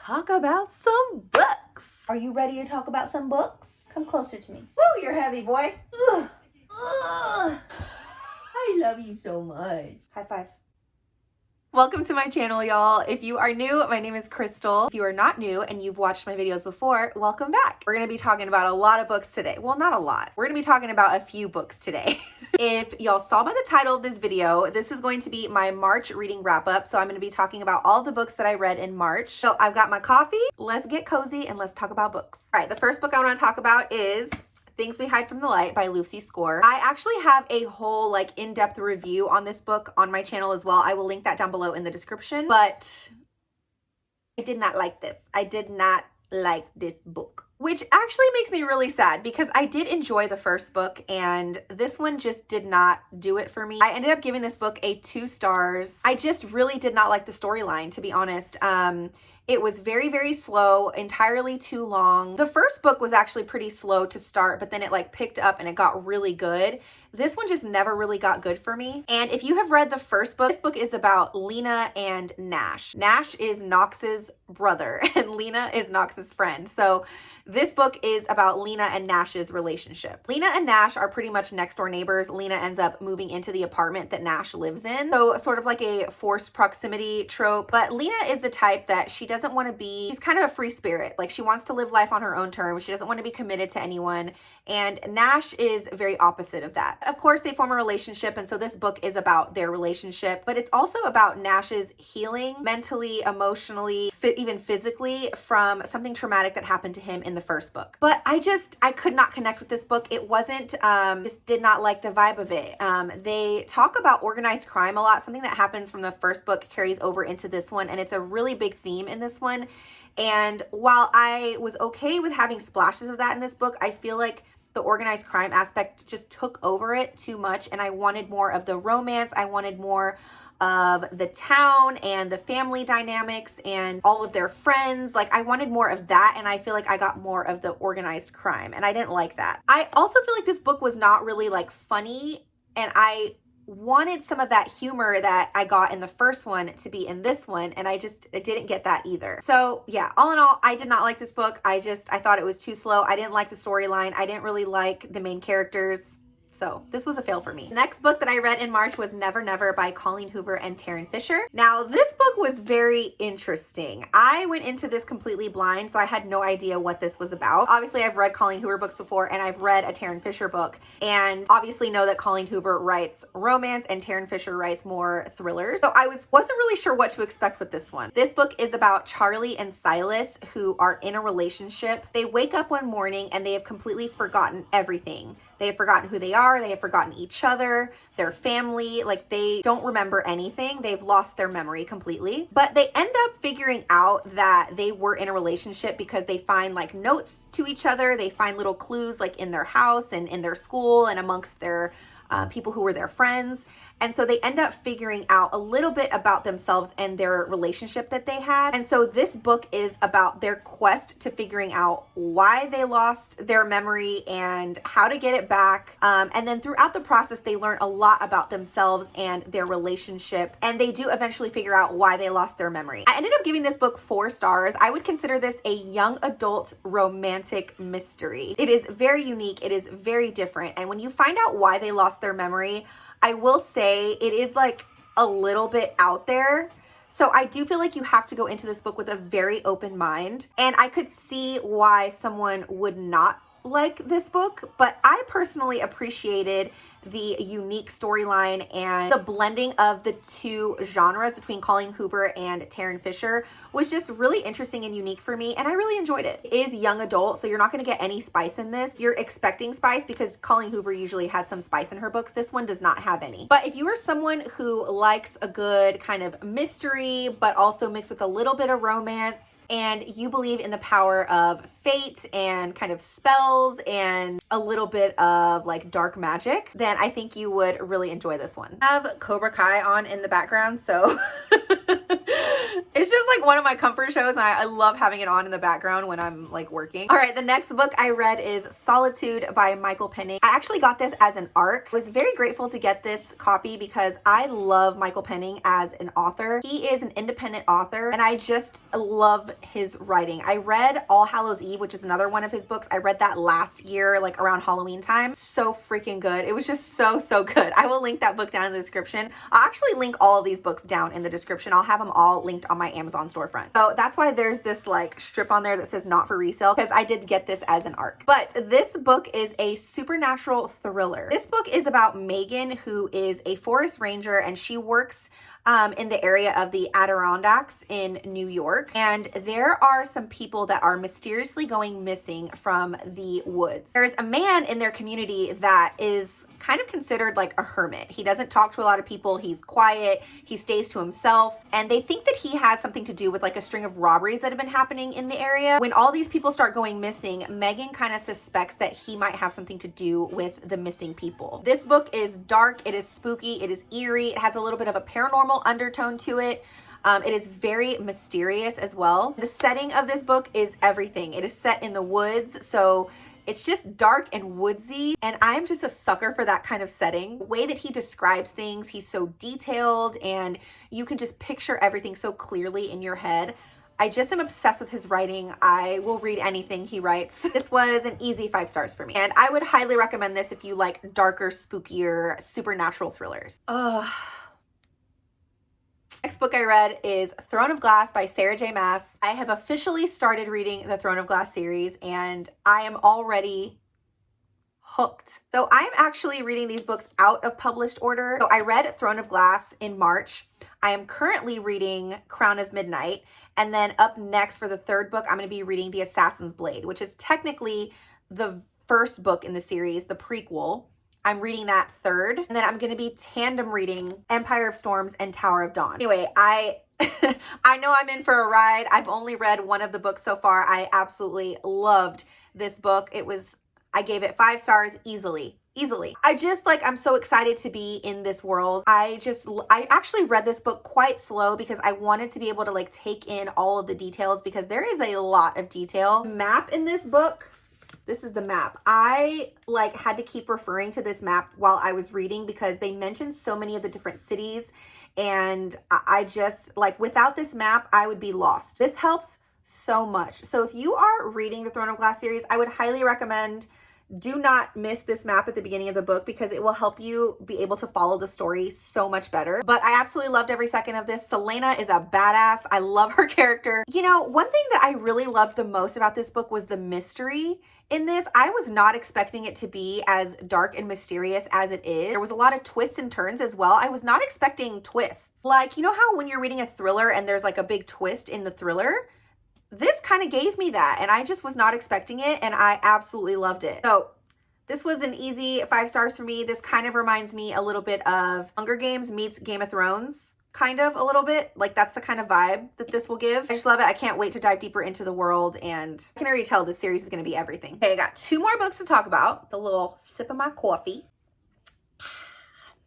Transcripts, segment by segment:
talk about some books. Are you ready to talk about some books? Come closer to me. Woo, you're heavy, boy. Ugh. Ugh. I love you so much. High five. Welcome to my channel, y'all. If you are new, my name is Crystal. If you are not new and you've watched my videos before, welcome back. We're gonna be talking about a lot of books today. Well, not a lot. We're gonna be talking about a few books today. If y'all saw by the title of this video, this is going to be my March reading wrap up. So I'm gonna be talking about all the books that I read in March. So I've got my coffee. Let's get cozy and let's talk about books. All right, the first book I wanna talk about is Things We Hide from the Light by Lucy Score. I actually have a whole in-depth review on this book on my channel as well. I will link that down below in the description, but I did not like this. I did not like this book, which actually makes me really sad because I did enjoy the first book and this one just did not do it for me. I ended up giving this book a 2 stars. I just really did not like the storyline, to be honest. It was very, very slow, entirely too long. The first book was actually pretty slow to start, but then it picked up and it got really good. This one just never really got good for me. And if you have read the first book, this book is about Lena and Nash. Nash is Knox's brother and Lena is Knox's friend. So this book is about Lena and Nash's relationship. Lena and Nash are pretty much next door neighbors. Lena ends up moving into the apartment that Nash lives in. So sort of like a forced proximity trope. But Lena is the type that she doesn't want to be, she's kind of a free spirit. She wants to live life on her own terms. She doesn't want to be committed to anyone. And Nash is very opposite of that. Of course, they form a relationship. And so this book is about their relationship, but it's also about Nash's healing mentally, emotionally, even physically from something traumatic that happened to him in the first book. But I could not connect with this book. It wasn't, just did not like the vibe of it. They talk about organized crime a lot. Something that happens from the first book carries over into this one. And it's a really big theme in this one. And while I was okay with having splashes of that in this book, I feel like the organized crime aspect just took over it too much. And I wanted more of the romance. I wanted more of the town and the family dynamics and all of their friends. I wanted more of that, and I feel like I got more of the organized crime, and I didn't like that. I also feel like this book was not really funny, and I wanted some of that humor that I got in the first one to be in this one, and I didn't get that either. So yeah, all in all, I did not like this book. I thought it was too slow. I didn't like the storyline. I didn't really like the main characters. So this was a fail for me. The next book that I read in March was Never Never by Colleen Hoover and Taryn Fisher. Now, this book was very interesting. I went into this completely blind, so I had no idea what this was about. Obviously, I've read Colleen Hoover books before, and I've read a Taryn Fisher book, and obviously know that Colleen Hoover writes romance and Taryn Fisher writes more thrillers. So I wasn't really sure what to expect with this one. This book is about Charlie and Silas, who are in a relationship. They wake up one morning and they have completely forgotten everything. They have forgotten who they are. They have forgotten each other, their family. They don't remember anything. They've lost their memory completely. But they end up figuring out that they were in a relationship because they find notes to each other. They find little clues in their house and in their school and amongst their people who were their friends. And so they end up figuring out a little bit about themselves and their relationship that they had. And so this book is about their quest to figuring out why they lost their memory and how to get it back. And then throughout the process, they learn a lot about themselves and their relationship. And they do eventually figure out why they lost their memory. I ended up giving this book 4 stars. I would consider this a young adult romantic mystery. It is very unique. It is very different. And when you find out why they lost their memory, I will say it is a little bit out there. So I do feel like you have to go into this book with a very open mind. And I could see why someone would not like this book, but I personally appreciated the unique storyline and the blending of the 2 genres between Colleen Hoover and Taryn Fisher was just really interesting and unique for me, and I really enjoyed it. It is young adult, so you're not going to get any spice in this. You're expecting spice because Colleen Hoover usually has some spice in her books. This one does not have any. But if you are someone who likes a good kind of mystery, but also mixed with a little bit of romance, and you believe in the power of fate and kind of spells and a little bit of dark magic, then I think you would really enjoy this one. I have Cobra Kai on in the background, so It's just like one of my comfort shows, and I love having it on in the background when I'm like working. All right, the next book I read is Solitude by Michael Penning. I actually got this as an ARC. I was very grateful to get this copy because I love Michael Penning as an author. He is an independent author, and I just love his writing. I read All Hallows Eve, which is another one of his books. I read that last year, like around Halloween time. So freaking good. It was just so good. I will link that book down in the description. I'll actually link all of these books down in the description. I'll have them all linked on my Amazon storefront. So that's why there's this like strip on there that says not for resale, because I did get this as an ARC. But this book is a supernatural thriller. This book is about Megan, who is a forest ranger, and she works in the area of the Adirondacks in New York. And there are some people that are mysteriously going missing from the woods. There's a man in their community that is kind of considered like a hermit. He doesn't talk to a lot of people. He's quiet. He stays to himself. And they think that he has something to do with like a string of robberies that have been happening in the area. When all these people start going missing, Megan kind of suspects that he might have something to do with the missing people. This book is dark. It is spooky. It is eerie. It has a little bit of a paranormal undertone to it. It is very mysterious as well. The setting of this book is everything. It is set in the woods, so it's just dark and woodsy, and I'm just a sucker for that kind of setting. The way that he describes things, he's so detailed, and you can just picture everything so clearly in your head. I just am obsessed with his writing. I will read anything he writes. This was an easy 5 stars for me, and I would highly recommend this if you like darker, spookier, supernatural thrillers. Next book I read is Throne of Glass by Sarah J. Maas. I have officially started reading the Throne of Glass series, and I am already hooked. So I'm actually reading these books out of published order. So I read Throne of Glass in March. I am currently reading Crown of Midnight. And then up next for the third book, I'm going to be reading The Assassin's Blade, which is technically the first book in the series, the prequel. I'm reading that third, and then I'm going to be tandem reading Empire of Storms and Tower of Dawn. Anyway, I know I'm in for a ride. I've only read one of the books so far. I absolutely loved this book. I gave it 5 stars easily. I'm so excited to be in this world. I actually read this book quite slow because I wanted to be able to like take in all of the details, because there is a lot of detail. The map in this book, this is the map. I like had to keep referring to this map while I was reading because they mentioned so many of the different cities, and I just like, without this map, I would be lost. This helps so much. So if you are reading the Throne of Glass series, I would highly recommend, do not miss this map at the beginning of the book, because it will help you be able to follow the story so much better. But I absolutely loved every second of this. Selena is a badass. I love her character. You know, one thing that I really loved the most about this book was the mystery in this. I was not expecting it to be as dark and mysterious as it is. There was a lot of twists and turns as well. I was not expecting twists. Like, you know how when you're reading a thriller and there's like a big twist in the thriller? This kind of gave me that, and I just was not expecting it, and I absolutely loved it. So this was an easy 5 stars for me. This kind of reminds me a little bit of Hunger Games meets Game of Thrones, kind of a little bit. Like, that's the kind of vibe that this will give. I just love it. I can't wait to dive deeper into the world, and I can already tell this series is going to be everything. Okay, I got 2 more books to talk about. The little sip of my coffee.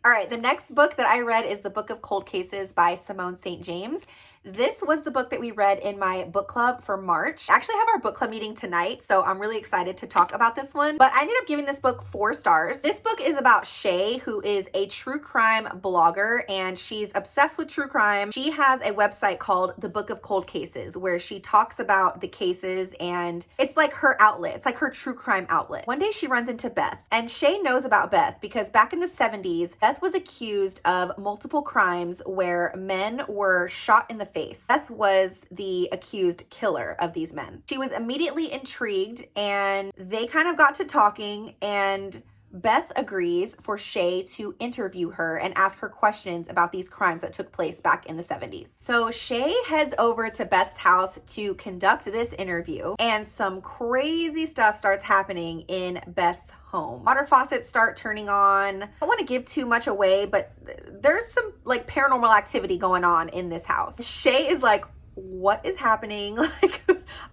All right, the next book that I read is The Book of Cold Cases by Simone St. James. This was the book that we read in my book club for March. I actually have our book club meeting tonight, so I'm really excited to talk about this one. But I ended up giving this book 4 stars. This book is about Shay, who is a true crime blogger, and she's obsessed with true crime. She has a website called The Book of Cold Cases, where she talks about the cases, and it's like her outlet. It's like her true crime outlet. One day she runs into Beth, and Shay knows about Beth because back in the 70s, Beth was accused of multiple crimes where men were shot in the face. Beth was the accused killer of these men. She was immediately intrigued, and they kind of got to talking, and Beth agrees for Shay to interview her and ask her questions about these crimes that took place back in the 70s. So Shay heads over to Beth's house to conduct this interview, and some crazy stuff starts happening in Beth's home. Water faucets start turning on. I don't want to give too much away, but there's some like paranormal activity going on in this house. Shay is like, what is happening? Like,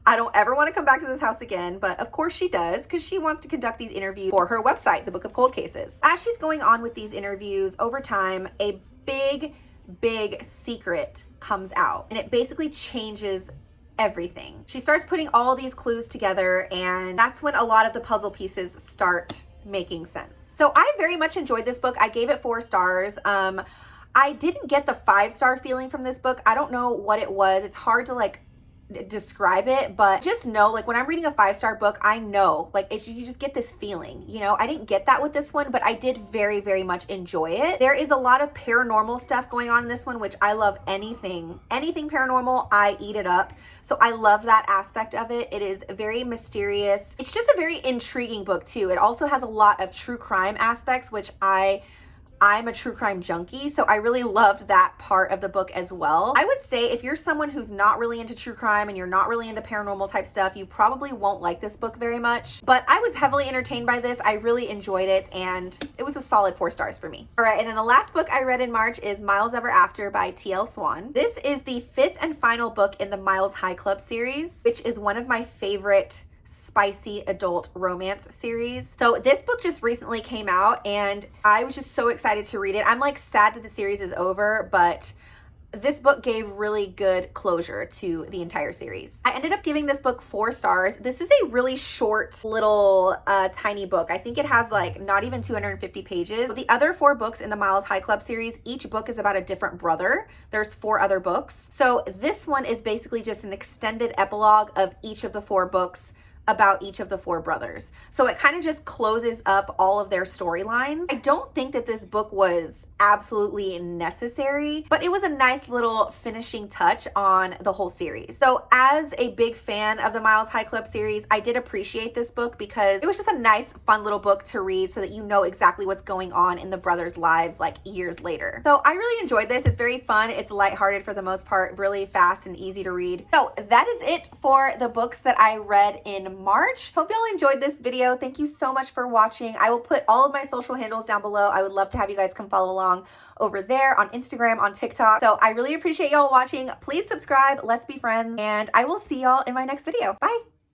I don't ever want to come back to this house again. But of course she does, because she wants to conduct these interviews for her website, The Book of Cold Cases. As she's going on with these interviews over time, a big big secret comes out, and it basically changes everything. She starts putting all these clues together, and that's when a lot of the puzzle pieces start making sense. So I very much enjoyed this book. I gave it 4 stars. I didn't get the 5-star feeling from this book. I don't know what it was. It's hard to like describe it, but just know, like, when I'm reading a 5-star book, I know, like, you just get this feeling, you know. I didn't get that with this one, but I did very, very much enjoy it. There is a lot of paranormal stuff going on in this one, which I love. Anything paranormal, I eat it up. So I love that aspect of it. It is very mysterious. It's just a very intriguing book too. It also has a lot of true crime aspects, which I'm a true crime junkie, so I really loved that part of the book as well. I would say if you're someone who's not really into true crime and you're not really into paranormal type stuff, you probably won't like this book very much. But I was heavily entertained by this. I really enjoyed it, and it was a solid 4 stars for me. All right, and then the last book I read in March is Miles Ever After by T.L. Swan. This is the 5th and final book in the Miles High Club series, which is one of my favorite spicy adult romance series. So this book just recently came out, and I was just so excited to read it. I'm like sad that the series is over, but this book gave really good closure to the entire series. I ended up giving this book 4 stars. This is a really short little tiny book. I think it has like not even 250 pages. The other 4 books in the Miles High Club series, each book is about a different brother. There's 4 other books. So this one is basically just an extended epilogue of each of the 4 books about each of the 4 brothers. So it kind of just closes up all of their storylines. I don't think that this book was absolutely necessary, but it was a nice little finishing touch on the whole series. So as a big fan of the Miles High Club series, I did appreciate this book because it was just a nice, fun little book to read so that you know exactly what's going on in the brothers' lives like years later. So I really enjoyed this. It's very fun. It's lighthearted for the most part, really fast and easy to read. So that is it for the books that I read in March. Hope y'all enjoyed this video. Thank you so much for watching. I will put all of my social handles down below. I would love to have you guys come follow along over there on Instagram, on TikTok. So I really appreciate y'all watching. Please subscribe. Let's be friends. And I will see y'all in my next video. Bye.